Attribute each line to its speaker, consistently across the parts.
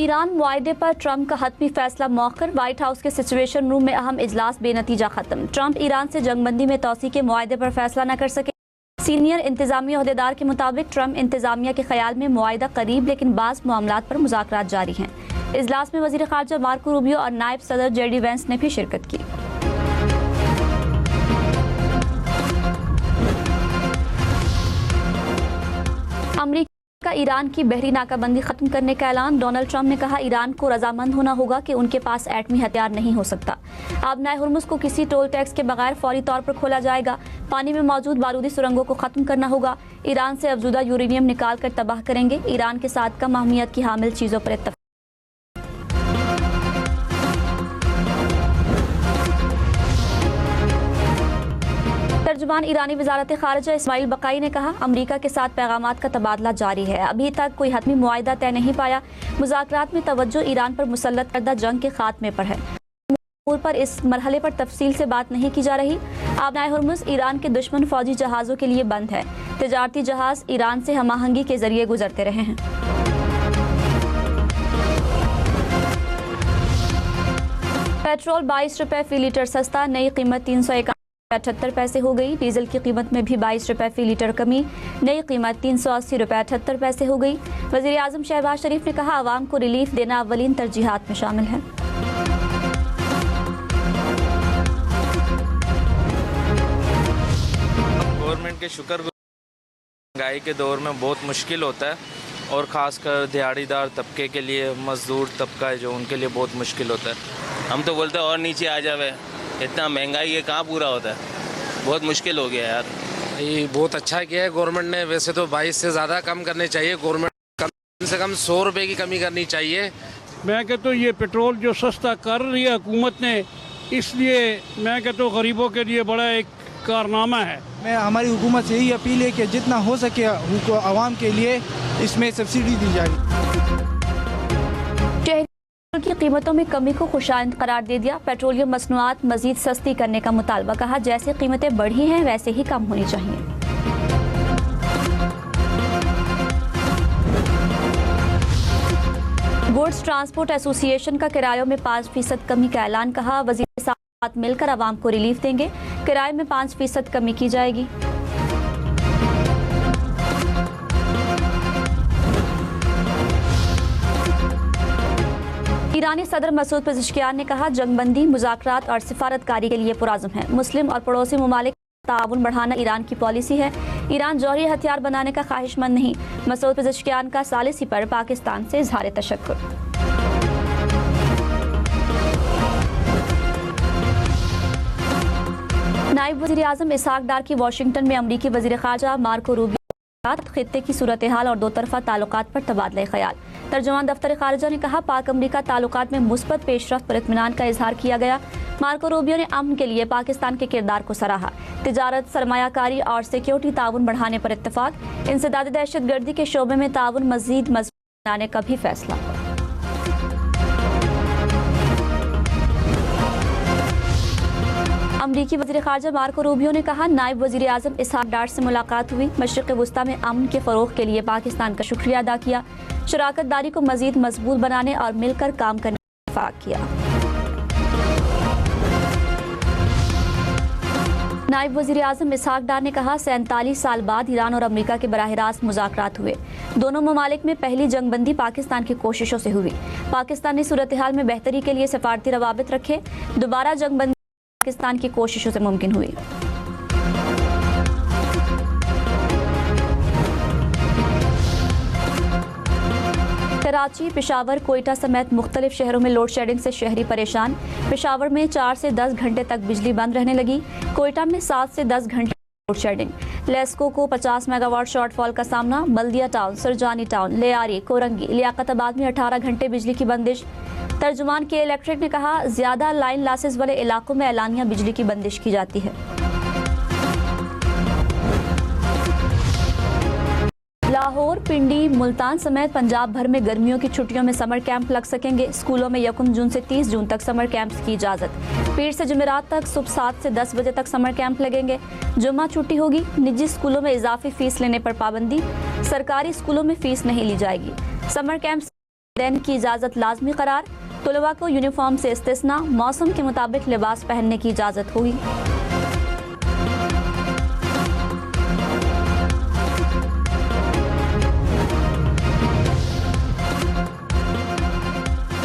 Speaker 1: Iran मुआहदे पर Trump का हतमी फैसला मौखर। व्हाइट हाउस के सिचुएशन रूम में अहम इजलास बेनतीजा खत्म। ट्रंप ईरान से जंगबंदी में तोसी के मुआहदे पर फैसला न कर सके। सीनियर इंतजामी ओहदेदार के मुताबिक ट्रंप इंतजामिया के ख्याल में मुआहदा करीब, लेकिन बाज़ मामलात पर मुज़ाकरात जारी हैं। इजलास में वज़ीर ख़ारजा मार्को रूबियो और नायब सदर जेडी वेंस ने भी शिरकत की। अमरीका का ईरान की बहरी नाकाबंदी खत्म करने का ऐलान। डोनाल्ड ट्रंप ने कहा, ईरान को रजामंद होना होगा कि उनके पास एटमी हथियार नहीं हो सकता। आबनाए हुर्मुज़ को किसी टोल टैक्स के बगैर फौरी तौर पर खोला जाएगा। पानी में मौजूद बारूदी सुरंगों को खत्म करना होगा। ईरान से अफजुदा यूरेनियम निकाल कर तबाह करेंगे। ईरान के साथ कम अहमियत की हामिल चीज़ों पर इत्तफाक। तर्जुमान ईरानी वजारत खारजा इस्माइल बकाई ने कहा, अमरीका के साथ पैगामात का तबादला जारी है। अभी तक कोई हतमी मुआहदा तय नहीं पाया। मुज़ाकरात में तवज्जो ईरान पर मुसल्लत करदा जंग के खात्मे पर है। पर इस मरहले पर तफसील से बात नहीं की जा रही। आबनाए हुर्मुज़ ईरान के दुश्मन फौजी जहाज़ों के लिए बंद है। तिजारती जहाज़ ईरान से हमाहंगी के जरिए गुजरते रहे हैं। पेट्रोल 22 रुपए फी लीटर सस्ता, नई कीमत 378 पैसे हो गई। डीजल की कीमत में भी 22 रुपए फी लीटर कमी, नई कीमत 380 रुपए 78 पैसे हो गई। वज़ीर आज़म शहबाज शरीफ ने कहा, आवाम को रिलीफ देना अव्वलीन तरजीहात में शामिल है।
Speaker 2: गवर्नमेंट के शुक्र महंगाई के दौर में बहुत मुश्किल होता है, और ख़ासकर दिहाड़ीदार तबके के लिए, मज़दूर तबका है जो, उनके लिए बहुत मुश्किल होता है।
Speaker 3: हम तो बोलते हैं और नीचे आ जावे, इतना महंगाई है कहाँ पूरा होता है, बहुत मुश्किल हो गया यार।
Speaker 4: ये बहुत अच्छा किया है गवर्नमेंट ने। वैसे तो 22 से ज़्यादा कम करने चाहिए। गवर्नमेंट कम से कम 100 रुपये की कमी करनी चाहिए।
Speaker 5: मैं कहता हूँ ये पेट्रोल जो सस्ता कर रही है हुकूमत ने, इसलिए मैं कहता हूँ गरीबों के लिए बड़ा एक कारनामा है।
Speaker 6: मैं हमारी हुकूमत से यही अपील है कि जितना हो सके आवाम के लिए इसमें सब्सिडी दी जाए।
Speaker 1: की कीमतों में कमी को खुशाइंद करार दे दिया। पेट्रोलियम मसनूआत मजीद सस्ती करने का मुतालबा। कहा, जैसे कीमतें बढ़ी हैं वैसे ही कम होनी चाहिए। गुड्स ट्रांसपोर्ट एसोसिएशन का किरायों में 5% कमी का ऐलान। कहा, वजीर के साथ मिलकर आवाम को रिलीफ देंगे। किराए में 5% कमी की जाएगी। ईरानी सदर मसूद पेज़ेश्कियान ने कहा, जंगबंदी, मुज़ाकरात और सिफारतकारी के लिए पुरज़्म है। मुस्लिम और पड़ोसी ममालिक ताउन बढ़ाना ईरान की पॉलिसी है। ईरान जौहरी हथियार बनाने का ख्वाहिशमंद नहीं। मसूद पेज़ेश्कियान का सालिसी पर पाकिस्तान से इज़हार तशक्कुर। नायब वज़ीर आज़म इसहाक डार की वाशिंगटन में अमरीकी वज़ीर ख़ारजा मार्को रूबियो खित्ते की सूरत हाल और दो तरफा ताल्लुकात पर तबादला ख्याल। तर्जुमान दफ्तर खारजा ने कहा, पाक अमरीका ताल्लुकात में मुस्बत पेशरफ्त पर इत्मीनान का इजहार किया गया। मार्को रूबियो ने अमन के लिए पाकिस्तान के किरदार को सराहा। तिजारत, सरमायाकारी और सिक्योरिटी ताउन बढ़ाने पर इत्तफाक। इंसदाद दहशतगर्दी के शोबे में ताउन मजीद मजबूत बनाने का भी फैसला। अमरीकी वज़ीर ख़ारजा मार्को रूबियो ने कहा, नायब वज़ीर आज़म इसहाक डार से मुलाकात हुई। मशरिक़ वुस्ता में अमन के फ़रोग़ के लिए पाकिस्तान का शुक्रिया अदा किया। शराकत दारी को मज़ीद मजबूत बनाने और मिलकर काम करने का इत्तेफ़ाक किया। नायब वज़ीर आज़म इसहाक डार ने कहा, 47 साल बाद ईरान और अमरीका के बराह रास्त मुज़ाकरात हुए। दोनों ममालिक में पहली जंगबंदी पाकिस्तान की कोशिशों से हुई। पाकिस्तान ने सूरत हाल में बेहतरी के लिए सफारती रवाबित रखे। दोबारा जंगबंदी पाकिस्तान की कोशिशों से मुमकिन हुई। कराची, पेशावर, कोयटा समेत मुख्तलिफ शहरों में लोड शेडिंग से शहरी परेशान। पेशावर में 4 से 10 घंटे तक बिजली बंद रहने लगी। कोयटा में 7 से 10 घंटे लोड शेडिंग। लेस्को को 50 मेगावाट शॉर्टफॉल का सामना। बल्दिया टाउन, सरजानी टाउन, लियारी, कोरंगी, लियाकताबाद में 18 घंटे बिजली की बंदिश। तर्जुमान के इलेक्ट्रिक ने कहा, ज्यादा लाइन लॉसेस वाले इलाकों में एलानिया बिजली की बंदिश की जाती है। लाहौर, पिंडी, मुल्तान समेत पंजाब भर में गर्मियों की छुट्टियों में समर कैंप लग सकेंगे। स्कूलों में 1 जून से 30 जून तक समर कैंप्स की इजाजत। पीर से जुमेरात तक सुबह 7 से 10 बजे तक समर कैंप लगेंगे। जुम्मा छुट्टी होगी। निजी स्कूलों में इजाफी फीस लेने पर पाबंदी। सरकारी स्कूलों में फीस नहीं ली जाएगी। समर कैंप वालिदैन की इजाज़त लाजमी करार, तलबा को यूनिफॉर्म से इस्तिस्ना, मौसम के मुताबिक लिबास पहनने की इजाज़त होगी।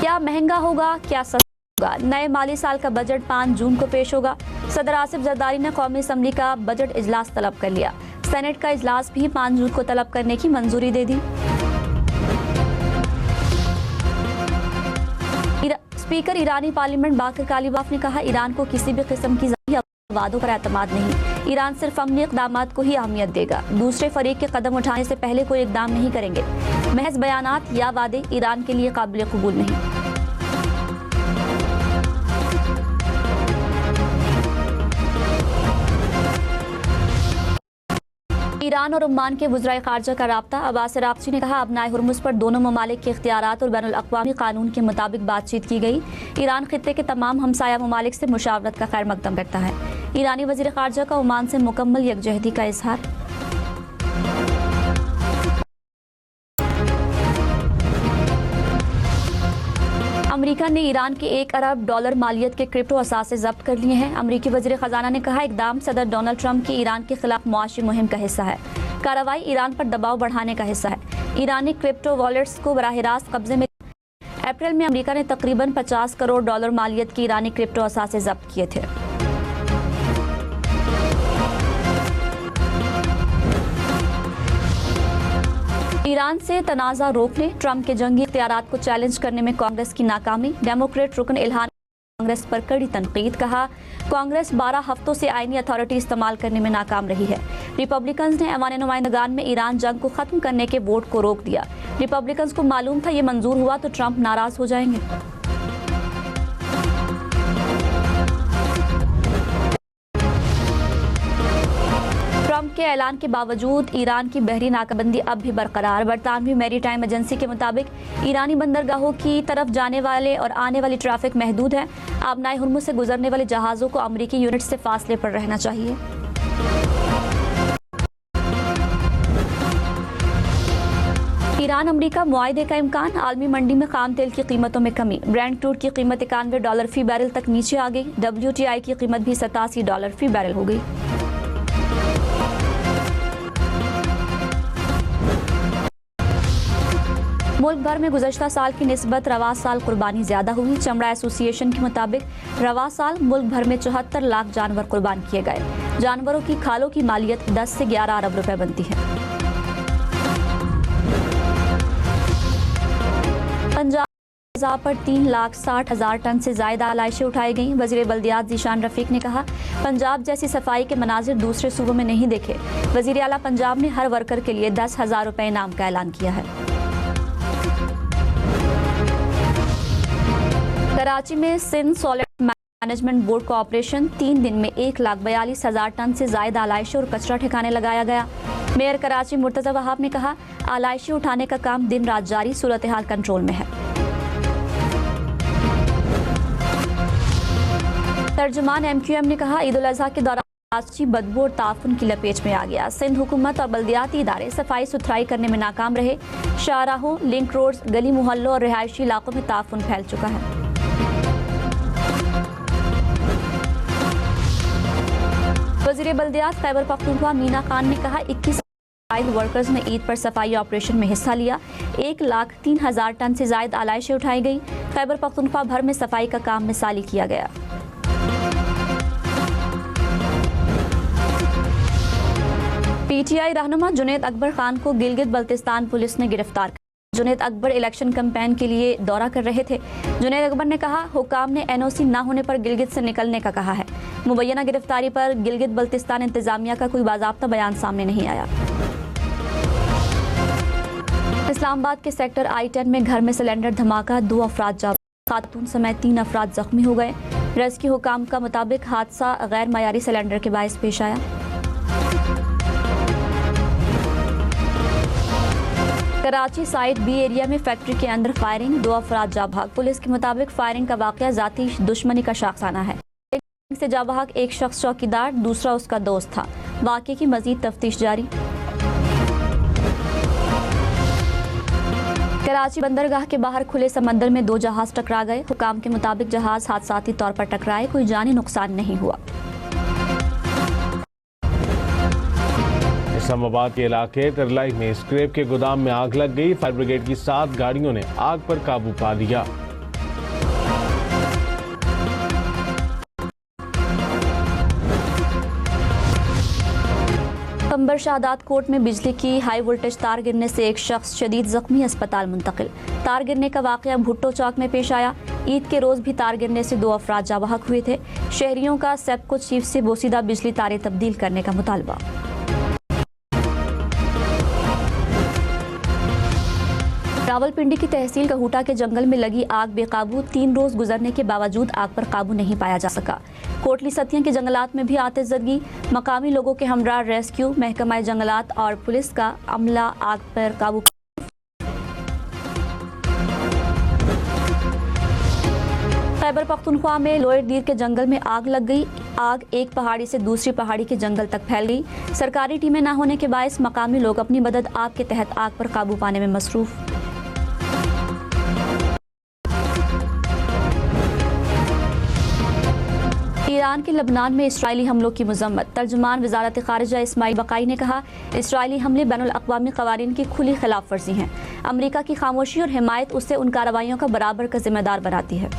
Speaker 1: क्या महंगा होगा, क्या सस्ता होगा? नए माली साल का बजट 5 जून को पेश होगा। सदर आसिफ जरदारी ने कौमी असम्बली का बजट इजलास तलब कर लिया। सेनेट का इजलास भी 5 जून को तलब करने की मंजूरी दे दी। स्पीकर ईरानी पार्लियामेंट बाकर कालीबाफ ने कहा, ईरान को किसी भी किस्म की वादों पर एतमाद नहीं। ईरान सिर्फ अमनी इक़दामात को ही अहमियत देगा, दूसरे फरीक के कदम उठाने से पहले कोई इक़दाम नहीं करेंगे। महज बयानात या वादे ईरान के लिए काबिल कबूल नहीं। ईरान और ओमान के वज़राए ख़ारजा का राब्ता। अब्बास अराग़ची ने कहा, अबनाए हुर्मुज़ पर दोनों ममालिक के इख्तियारात और बैनुल अक़वामी कानून के मुताबिक बातचीत की गई। ईरान खित्ते के तमाम हमसाया ममालिक से मुशावरत का खैर मकदम करता है। ईरानी वज़ीर ख़ारजा का ओमान से मुकम्मल यकजहती का इज़हार। अमेरिका ने ईरान के $1 अरब मालियत के क्रिप्टो असासे जब्त कर लिए हैं। अमेरिकी वज़ीर ख़जाना ने कहा, इक़दाम सदर डोनाल्ड ट्रंप की ईरान के खिलाफ मुआशी मुहिम का हिस्सा है। कार्रवाई ईरान पर दबाव बढ़ाने का हिस्सा है। ईरानी क्रिप्टो वॉलेट्स को बराह रास्त कब्जे में। अप्रैल में अमेरिका ने तकरीबन $50 करोड़ मालियत के ईरानी क्रिप्टो असासे जब्त किए थे। ईरान से तनाज़ा रोकने, ट्रंप के जंगी इख्तियारात को चैलेंज करने में कांग्रेस की नाकामी। डेमोक्रेट रुकन इल्हान कांग्रेस पर कड़ी तनकीद। कहा, कांग्रेस 12 हफ्तों से आईनी अथॉरिटी इस्तेमाल करने में नाकाम रही है। रिपब्लिकन्स ने ऐवान नुमाइंदगान में ईरान जंग को खत्म करने के वोट को रोक दिया। रिपब्लिकन्स को मालूम था ये मंजूर हुआ तो ट्रंप नाराज हो जाएंगे। ट्रंप के ऐलान के बावजूद ईरान की बहरी नाकाबंदी अब भी बरकरार। बरतानवी मैरीटाइम एजेंसी के मुताबिक ईरानी बंदरगाहों की तरफ जाने वाले और आने वाली ट्रैफिक महदूद है। आबनाए हुर्मुज़ से गुजरने वाले जहाज़ों को अमरीकी यूनिट से फासले पर रहना चाहिए। ईरान अमरीका मुआहदे का इम्कान। आलमी मंडी में खाम तेल की कीमतों में कमी। ब्रेंट क्रूड की कीमत $91 फी बैरल तक नीचे आ गई। WTI की कीमत भी $87 फी बैरल हो गई। मुल्क भर में गुज़श्ता साल की निस्बत रवा साल कुर्बानी ज़्यादा हुई। चमड़ा एसोसिएशन के मुताबिक रवा साल मुल्क भर में 74 लाख जानवर कुर्बान किए गए। जानवरों की खालों की मालियत 10 से 11 अरब रुपए बनती है। पंजाब पर 3,60,000 टन से ज़्यादा आलाइशें उठाई गईं। वज़ीर बल्दियात ज़ीशान रफ़ीक ने कहा, पंजाब जैसी सफाई के मनाजिर दूसरे सूबों में नहीं देखे। वज़ीर आला पंजाब ने हर वर्कर के लिए 10,000 रुपए इनाम का ऐलान किया है। कराची में सिंध सॉलिड मैनेजमेंट बोर्ड का ऑपरेशन। 3 दिन में 1,42,000 टन से ज़्यादा आलाइशें और कचरा ठिकाने लगाया गया। मेयर कराची मुर्तज़ा वहाब ने कहा, आलाइशें उठाने का काम दिन रात जारी, सूरत हाल कंट्रोल में है। तर्जुमान MQM ने कहा, ईद उल अज़हा के दौरान कराची बदबू और ताफुन की लपेट में आ गया। सिंध हुकूमत और बल्दियाती इदारे सफाई सुथराई करने में नाकाम रहे। शाहराहों, लिंक रोड्स, गली मोहल्लों और रिहायशी इलाकों में ताफुन फैल चुका है। वज़ीर बल्दियात खैबर पख्तूनख्वा मीना खान ने कहा, 21 वर्कर्स ने ईद पर सफाई ऑपरेशन में हिस्सा लिया। 1,03,000 टन से ज़ायद आलाइशें उठाई गई। खैबर पख्तूनख्वा भर में सफाई का काम मिसाली किया गया। PTI रहनुमा जुनैद अकबर खान को गिलगित बल्तिस्तान पुलिस ने गिरफ्तार किया। जुनैद अकबर इलेक्शन कैंपेन के लिए दौरा कर रहे थे। जुनैद अकबर ने कहा, हुकाम ने NOC ना होने पर गिलगित से निकलने का कहा है। मुबैना गिरफ्तारी पर गिलगित बल्तिस्तान इंतजामिया का कोई बाज़ाब्ता बयान सामने नहीं आया। इस्लामाबाद के सेक्टर I-10 में घर में सिलेंडर धमाका, 2 अफराद जान, खातून समेत 3 अफराद जख्मी हो गए। रेस्क्यू हुकाम का मुताबिक हादसा गैर मयारी सिलेंडर के बायस पेश आया। कराची साइड B एरिया में फैक्ट्री के अंदर फायरिंग, 2 अफराद जा भाग। पुलिस के मुताबिक फायरिंग का वाकया जाती दुश्मनी का शाखसाना है। से जा भाग एक शख्स चौकीदार, दूसरा उसका दोस्त था। वाकये की मजीद तफ्तीश जारी। कराची कराची बंदरगाह के बाहर खुले समंदर में 2 जहाज टकरा गए। हुकाम के मुताबिक जहाज हादसाती तौर पर टकराए, कोई जानी नुकसान नहीं हुआ।
Speaker 7: इस्लामाबाद के इलाके तरलाई में स्क्रैप के गोदाम में आग लग गई। फायर ब्रिगेड की 7 गाड़ियों ने आग पर काबू पा लिया।
Speaker 1: अंबर शाहदात कोर्ट में बिजली की हाई वोल्टेज तार गिरने से एक शख्स शदीद जख्मी अस्पताल मुंतकिल। तार गिरने का वाकया भुट्टो चौक में पेश आया। ईद के रोज भी तार गिरने से 2 अफराद जावाहक हुए थे। शहरियों का सेप्को चीफ से बोसीदा बिजली तारें तब्दील करने का मुतालबा। रावलपिंडी की तहसील कहूटा के जंगल में लगी आग बेकाबू। 3 रोज गुजरने के बावजूद आग पर काबू नहीं पाया जा सका। कोटली सतिया के जंगलात में भी आतिशज़दगी। मकामी लोगों के हमरा रेस्क्यू, महकमा जंगलात और पुलिस का अमला आग पर काबू। खैबर पख्तूनख्वा में लोअर दीर के जंगल में आग लग गई। आग एक पहाड़ी से दूसरी पहाड़ी के जंगल तक फैल गई। सरकारी टीमें न होने के बायस मकामी लोग अपनी मदद आग के तहत आग पर काबू पाने में मसरूफ। ईरान के लबनान में इसराइली हमलों की मजम्मत। तर्जुमान वजारत खारिजा इस्माइल बकाई ने कहा, इसराइली हमले बैनुल अक़वामी क़वानीन की खुली खिलाफ वर्जी हैं। अमरीका की खामोशी और हिमायत उससे उन कार्रवाइयों का बराबर का जिम्मेदार बनाती है।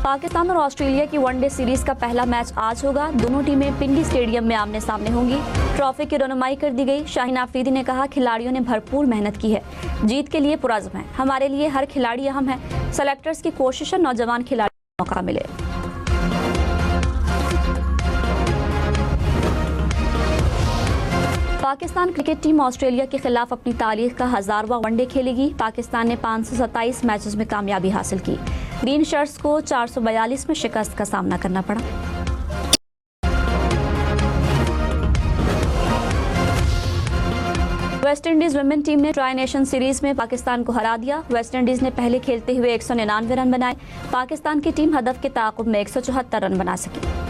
Speaker 1: पाकिस्तान और ऑस्ट्रेलिया की वनडे सीरीज का पहला मैच आज होगा। दोनों टीमें पिंडी स्टेडियम में आमने सामने होंगी। ट्रॉफी की रनुमाई कर दी गई। शाहीन आफरीदी ने कहा, खिलाड़ियों ने भरपूर मेहनत की है, जीत के लिए पुरज़्म है। हमारे लिए हर खिलाड़ी अहम है। सेलेक्टर्स की कोशिश है नौजवान खिलाड़ियों को मौका मिले। पाकिस्तान क्रिकेट टीम ऑस्ट्रेलिया के खिलाफ अपनी तारीख का 1000वां वनडे खेलेगी। पाकिस्तान ने 527 मैचेस में कामयाबी हासिल की। ग्रीन शर्ट्स को 442 में शिकस्त का सामना करना पड़ा। वेस्ट इंडीज वुमेन टीम ने ट्राई नेशन सीरीज में पाकिस्तान को हरा दिया। वेस्ट इंडीज ने पहले खेलते हुए 199 रन बनाए। पाकिस्तान की टीम हदफ के ताक़ुब में 174 रन बना सकी।